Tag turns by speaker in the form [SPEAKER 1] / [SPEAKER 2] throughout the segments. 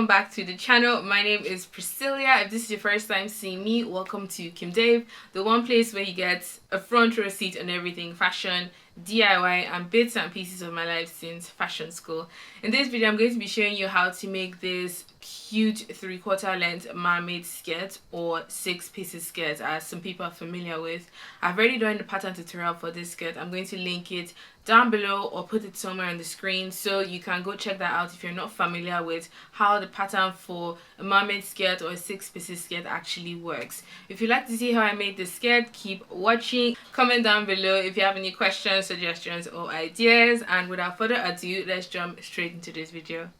[SPEAKER 1] welcome back to the channel. My name is Priscilla. If this is your first time seeing me, welcome to Kim Dave, the one place where you get a front row seat on everything fashion, DIY, and bits and pieces of my life since fashion school. In this video, I'm going to be showing you how to make this cute 3/4 length mermaid skirt or 6-pieces skirt, as some people are familiar with. I've already done the pattern tutorial for this skirt. I'm going to link it down below or put it somewhere on the screen so you can go check that out if you're not familiar with how the pattern for a mermaid skirt or a 6-pieces skirt actually works. If you'd like to see how I made this skirt, keep watching. Comment down below if you have any questions, suggestions, or ideas. And without further ado, let's jump straight into this video.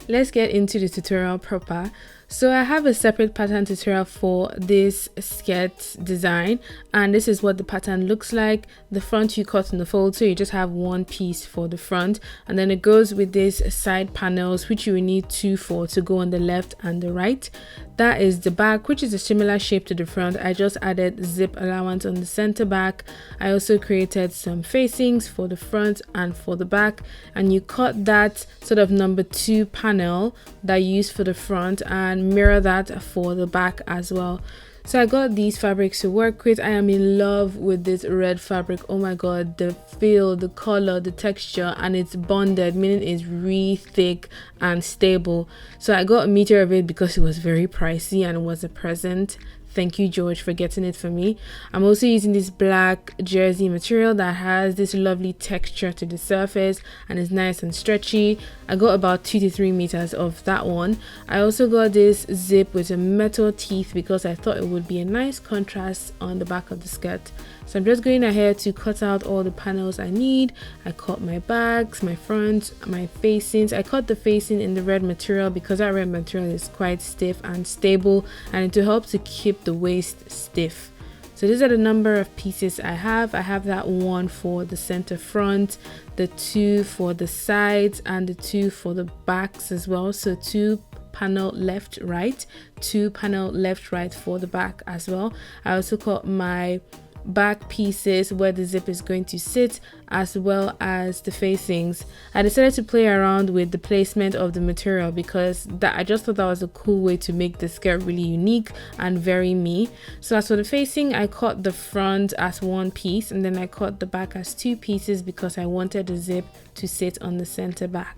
[SPEAKER 1] Let's get into the tutorial proper. So I have a separate pattern tutorial for this skirt design, and this is what the pattern looks like. The front you cut in the fold, so you just have one piece for the front, and then it goes with these side panels, which you will need two for to go on the left and the right. That is the back, which is a similar shape to the front. I just added zip allowance on the center back. I also created some facings for the front and for the back, and you cut that sort of number 2 panel that you use for the front and mirror that for the back as well. So I got these fabrics to work with. I am in love with this red fabric. Oh my god, the feel, the color, the texture, and it's bonded, meaning it's really thick and stable. So I got a meter of it because it was very pricey and it was a present. Thank you, Jorge, for getting it for me. I'm also using this black jersey material that has this lovely texture to the surface and is nice and stretchy. I got about 2 to 3 meters of that one. I also got this zip with a metal teeth because I thought it would be a nice contrast on the back of the skirt. So I'm just going ahead to cut out all the panels I need. I cut my backs, my front, my facings. I cut the facing in the red material because that red material is quite stiff and stable, and to help to keep the waist stiff. So these are the number of pieces I have. I have that one for the center front, the 2 for the sides, and the 2 for the backs as well. So 2 panel left right, 2 panel left right for the back as well. I also cut my back pieces where the zip is going to sit, as well as the facings. I decided to play around with the placement of the material because I just thought that was a cool way to make the skirt really unique and very me. So as for the facing, I cut the front as one piece and then I cut the back as 2 pieces because I wanted the zip to sit on the center back.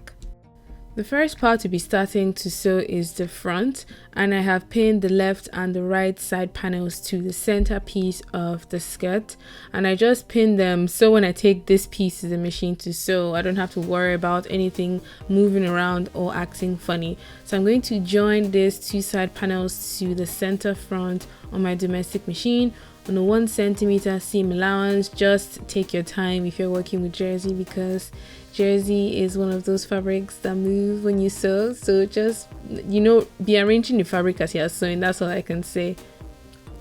[SPEAKER 1] The first part to be starting to sew is the front, and I have pinned the left and the right side panels to the center piece of the skirt, and I just pinned them so when I take this piece to the machine to sew, I don't have to worry about anything moving around or acting funny. So I'm going to join these 2 side panels to the center front on my domestic machine on a 1 centimeter seam allowance. Just take your time if you're working with jersey because jersey is one of those fabrics that move when you sew. So just, be arranging the fabric as you're sewing. That's all I can say.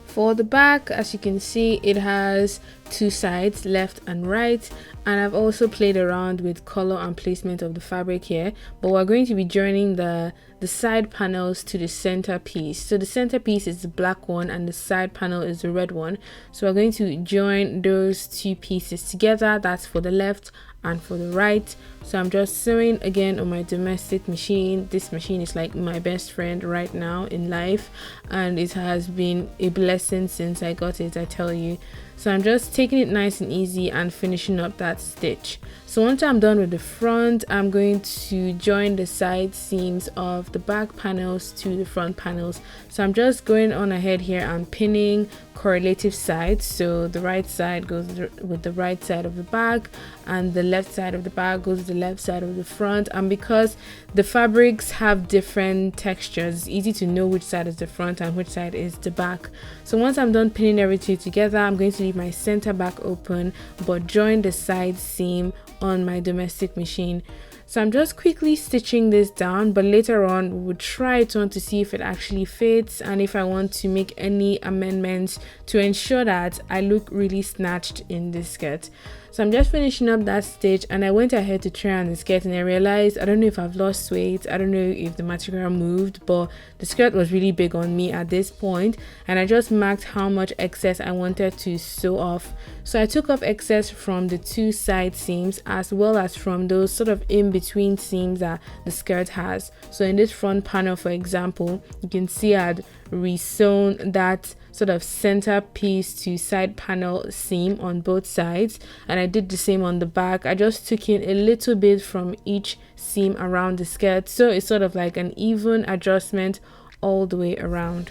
[SPEAKER 1] For the back, as you can see, it has 2 sides, left and right, and I've also played around with color and placement of the fabric here, but we're going to be joining the side panels to the center piece. So the center piece is the black one and the side panel is the red one. So we're going to join those 2 pieces together. That's for the left and for the right. So I'm just sewing again on my domestic machine. This machine is like my best friend right now in life, and it has been a blessing since I got it, I tell you. So I'm just taking it nice and easy and finishing up that stitch. So once I'm done with the front, I'm going to join the side seams of the back panels to the front panels. So I'm just going on ahead here and pinning correlative sides. So the right side goes with the right side of the back, and the left side of the back goes with the left side of the front. And because the fabrics have different textures, it's easy to know which side is the front and which side is the back. So once I'm done pinning everything together, I'm going to leave my center back open but join the side seam on my domestic machine. So I'm just quickly stitching this down, but later on we will try it on to see if it actually fits and if I want to make any amendments to ensure that I look really snatched in this skirt. So I'm just finishing up that stitch, and I went ahead to try on the skirt and I realized I don't know if I've lost weight, I don't know if the material moved, but the skirt was really big on me at this point, and I just marked how much excess I wanted to sew off. So I took off excess from the two side seams as well as from those sort of in between seams that the skirt has. So in this front panel, for example, you can see I'd re-sewn that sort of center piece to side panel seam on both sides, and I did the same on the back. I just took in a little bit from each seam around the skirt, so it's sort of like an even adjustment all the way around.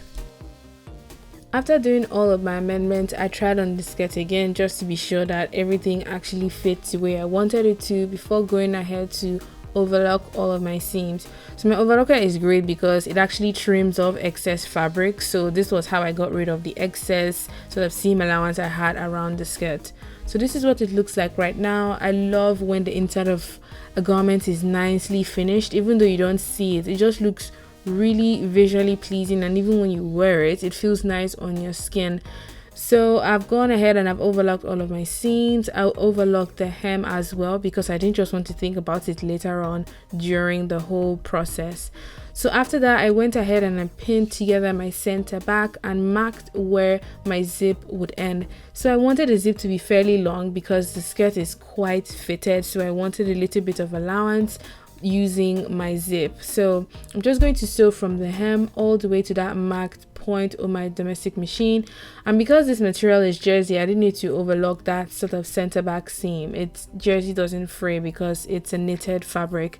[SPEAKER 1] After doing all of my amendments, I tried on the skirt again just to be sure that everything actually fits the way I wanted it to before going ahead to overlock all of my seams. So my overlocker is great because it actually trims off excess fabric. So this was how I got rid of the excess sort of seam allowance I had around the skirt. So this is what it looks like right now. I love when the inside of a garment is nicely finished. Even though you don't see it, it just looks really visually pleasing, and even when you wear it, it feels nice on your skin. So I've gone ahead and I've overlocked all of my seams. I'll overlock the hem as well because I didn't just want to think about it later on during the whole process. So after that, I went ahead and I pinned together my center back and marked where my zip would end. So I wanted the zip to be fairly long because the skirt is quite fitted, so I wanted a little bit of allowance using my zip. So I'm just going to sew from the hem all the way to that marked point on my domestic machine, and because this material is jersey, I didn't need to overlock that sort of center back seam. It's jersey doesn't fray because it's a knitted fabric.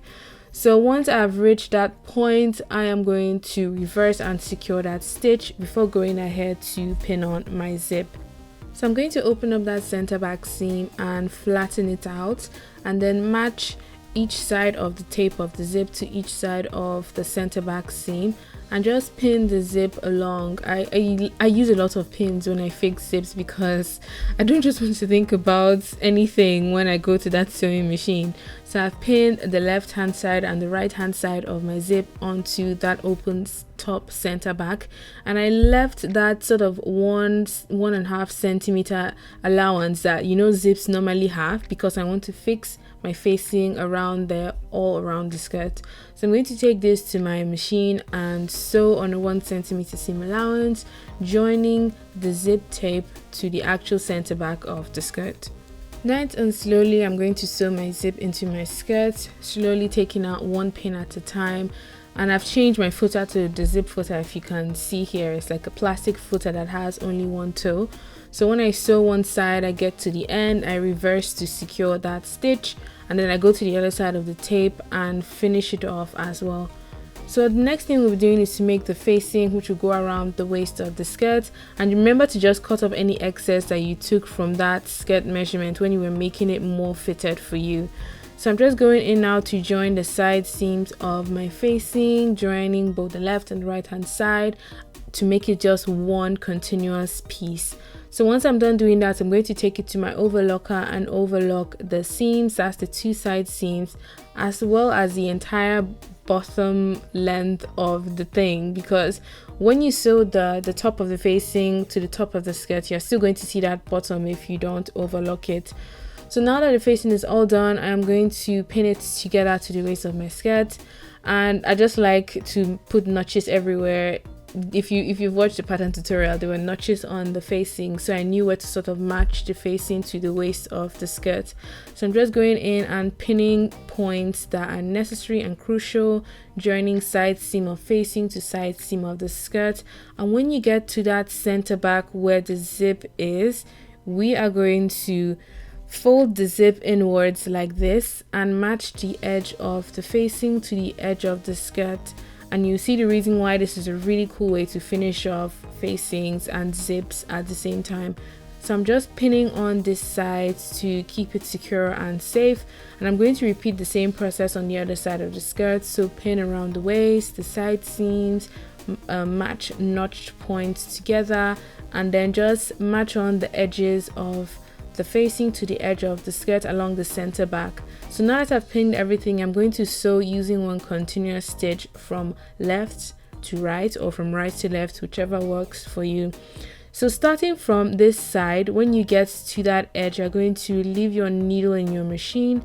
[SPEAKER 1] So once I've reached that point, I am going to reverse and secure that stitch before going ahead to pin on my zip. So I'm going to open up that center back seam and flatten it out, and then match each side of the tape of the zip to each side of the center back seam and just pin the zip along. I use a lot of pins when I fix zips because I don't just want to think about anything when I go to that sewing machine. So I've pinned the left hand side and the right hand side of my zip onto that open top center back, and I left that sort of 1.5 centimeter allowance that zips normally have because I want to fix my facing around there all around the skirt. So I'm going to take this to my machine and sew on a 1 centimeter seam allowance, joining the zip tape to the actual center back of the skirt. Nice and slowly I'm going to sew my zip into my skirt, slowly taking out one pin at a time. And I've changed my footer to the zip footer. If you can see here, it's like a plastic footer that has only one toe. So when I sew one side, I get to the end, I reverse to secure that stitch, and then I go to the other side of the tape and finish it off as well. So the next thing we'll be doing is to make the facing, which will go around the waist of the skirt. And remember to just cut off any excess that you took from that skirt measurement when you were making it more fitted for you. So I'm just going in now to join the side seams of my facing, joining both the left and right hand side to make it just one continuous piece. So once I'm done doing that, I'm going to take it to my overlocker and overlock the seams, that's the two side seams, as well as the entire bottom length of the thing, because when you sew the top of the facing to the top of the skirt, you're still going to see that bottom if you don't overlock it. So now that the facing is all done, I'm going to pin it together to the waist of my skirt, and I just like to put notches everywhere. If you've watched the pattern tutorial, there were notches on the facing, so I knew where to sort of match the facing to the waist of the skirt. So I'm just going in and pinning points that are necessary and crucial, joining side seam of facing to side seam of the skirt. And when you get to that center back where the zip is, we are going to fold the zip inwards like this and match the edge of the facing to the edge of the skirt. And you see the reason why this is a really cool way to finish off facings and zips at the same time. So I'm just pinning on this side to keep it secure and safe, and I'm going to repeat the same process on the other side of the skirt. So pin around the waist, the side seams, match notched points together, and then just match on the edges of the facing to the edge of the skirt along the center back. So now that I've pinned everything, I'm going to sew using one continuous stitch from left to right or from right to left, whichever works for you. So starting from this side, when you get to that edge, you're going to leave your needle in your machine,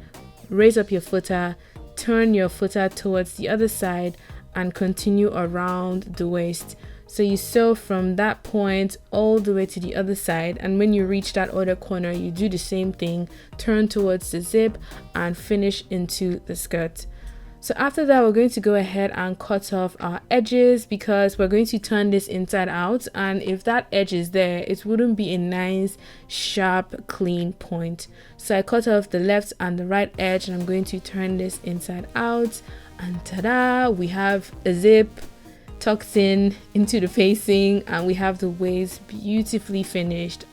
[SPEAKER 1] raise up your footer, turn your footer towards the other side, and continue around the waist. So you sew from that point all the way to the other side, and when you reach that other corner, you do the same thing, turn towards the zip and finish into the skirt. So after that, we're going to go ahead and cut off our edges because we're going to turn this inside out, and if that edge is there, it wouldn't be a nice sharp clean point. So I cut off the left and the right edge, and I'm going to turn this inside out, and ta-da, we have a zip tucked in into the facing, and we have the waist beautifully finished.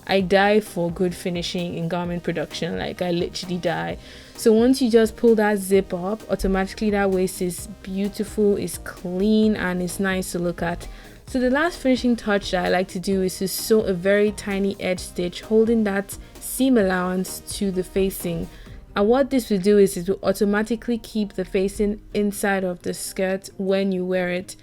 [SPEAKER 1] I die for good finishing in garment production, like I literally die. So once you just pull that zip up, automatically that waist is beautiful, is clean, and it's nice to look at. So the last finishing touch that I like to do is to sew a very tiny edge stitch holding that seam allowance to the facing. And what this will do is it will automatically keep the facing inside of the skirt when you wear it.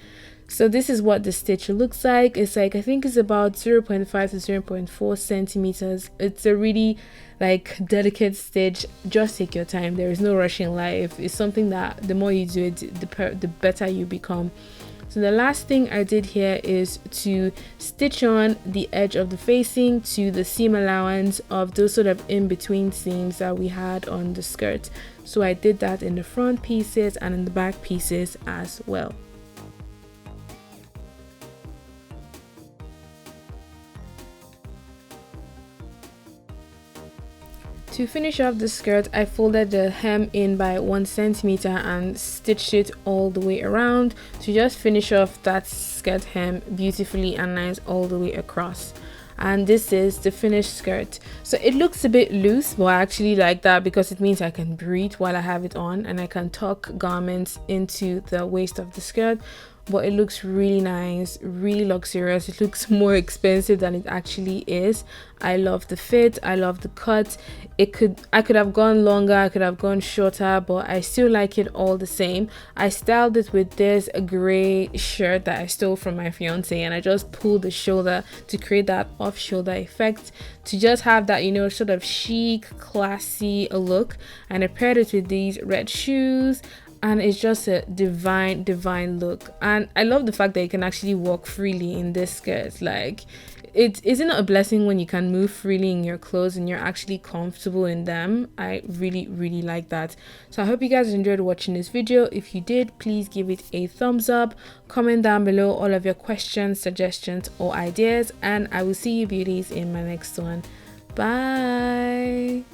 [SPEAKER 1] So this is what the stitch looks like. It's like, I think it's about 0.5 to 0.4 centimeters. It's a really like delicate stitch. Just take your time. There is no rush in life. It's something that the more you do it, the better you become. So the last thing I did here is to stitch on the edge of the facing to the seam allowance of those sort of in-between seams that we had on the skirt. So I did that in the front pieces and in the back pieces as well. To finish off the skirt, I folded the hem in by 1 centimeter and stitched it all the way around to just finish off that skirt hem beautifully and nice all the way across. And this is the finished skirt. So it looks a bit loose, but I actually like that because it means I can breathe while I have it on, and I can tuck garments into the waist of the skirt. But it looks really nice, really luxurious. It looks more expensive than it actually is. I love the fit, I love the cut. I could have gone longer, I could have gone shorter, but I still like it all the same. I styled it with this gray shirt that I stole from my fiance, and I just pulled the shoulder to create that off shoulder effect, to just have that, you know, sort of chic, classy look. And I paired it with these red shoes, and it's just a divine look. And I love the fact that you can actually walk freely in this skirt. Like, isn't it a blessing when you can move freely in your clothes and you're actually comfortable in them? I really like that. So I hope you guys enjoyed watching this video. If you did, please give it a thumbs up, comment down below all of your questions, suggestions or ideas, and I will see you beauties in my next one. Bye.